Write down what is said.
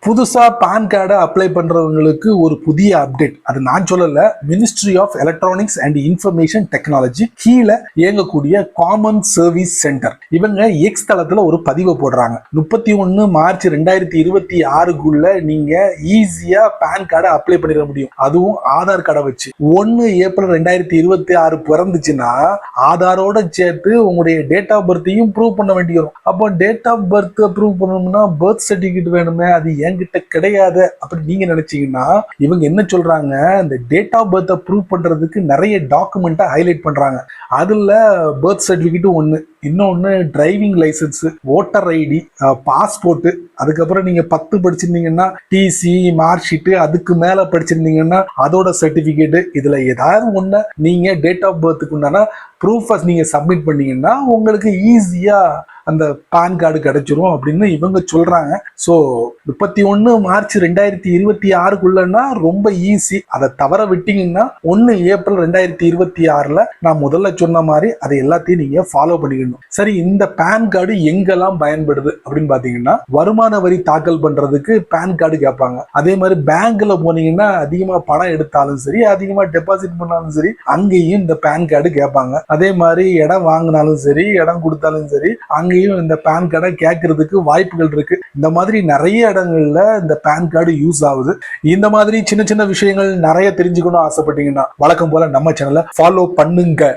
புதுசா பான் கார்டை அப்ளை பண்றவங்களுக்கு ஒரு புதிய அப்டேட். அது நான் சொல்லல, ministry of electronics and information technology கீழே இயங்கக்கூடிய காமன் சர்வீஸ் சென்டர் இவங்க எக்ஸ் தளத்துல ஒரு பதிவை போடுறாங்க. 31 மார்ச் 2026க்குள்ள நீங்க ஈஸியா பான் கார்டை அப்ளை பண்ணிட முடியும், அதுவும் ஆதார் கார்டை வச்சு. 1 ஏப்ரல் 2026 பிறந்துச்சுன்னா ஆதாரோட சேர்த்து உங்களுடைய டேட் ஆஃப் பர்த்தையும் ப்ரூவ் பண்ண வேண்டி வரும். அப்போ டேட் ஆஃப் பர்த் ப்ரூவ் பண்ணணும்னா பர்த் சர்டிபிகேட் வேணுமே, அது என்கிட்ட கிடையாது அப்படி நீங்க நினைச்சீங்கன்னா இவங்க என்ன சொல்றாங்க, இந்த டேட் ஆஃப் பர்த் ப்ரூவ் பண்றதுக்கு நிறைய டாக்குமெண்ட்டை ஹைலைட் பண்றாங்க. அதுல பர்த் சர்டிபிகேட் ஒண்ணு, இன்னொன்னு driving licence, voter ID, passport, அதுக்கப்புறம் நீங்க 10 படிச்சிருந்தீங்கன்னா டிசி, மார்க் ஷீட், அதுக்கு மேல படிச்சிருந்தீங்கன்னா அதோட சர்டிபிகேட். இதுல ஏதாவது ஒண்ணு நீங்க டேட் ஆஃப் பர்த்துக்கு உண்டான ப்ரூஃப் நீங்க சப்மிட் பண்ணீங்கன்னா உங்களுக்கு ஈஸியா அந்த பான் கார்டு கிடைச்சிரும் அப்படின்னு இவங்க சொல்றாங்க. ஸோ 31 மார்ச் 2026க்குள்ளன்னா ரொம்ப ஈஸி. அதை தவற விட்டீங்கன்னா 1 ஏப்ரல் 2026ல நான் முதல்ல சொன்ன மாதிரி அதை எல்லாத்தையும் நீங்க ஃபாலோ பண்ணிக்கணும். சரி, இந்த பான் கார்டு எங்கெல்லாம் பயன்படுது அப்படின்னு பாத்தீங்கன்னா, வருமான வரி தாக்கல் பண்றதுக்கு பான் கார்டு கேட்பாங்க. அதே மாதிரி பேங்க்ல போனீங்கன்னா அதிகமா பணம் எடுத்தாலும் சரி, அதிகமா டெபாசிட் பண்ணாலும் சரி, அங்கேயும் இந்த பான் கார்டு கேட்பாங்க. அதே மாதிரி இடம் வாங்கினாலும் சரி, இடம் கொடுத்தாலும் சரி, அங்கேயும் இந்த பான் கார்டை கேட்கறதுக்கு வாய்ப்புகள் இருக்கு. இந்த மாதிரி நிறைய இடங்கள்ல இந்த பான் கார்டு யூஸ் ஆகுது. இந்த மாதிரி சின்ன சின்ன விஷயங்கள் நிறைய தெரிஞ்சுக்கணும் ஆசைப்பட்டீங்கன்னா வழக்கம் போல நம்ம சேனலை ஃபாலோ பண்ணுங்க.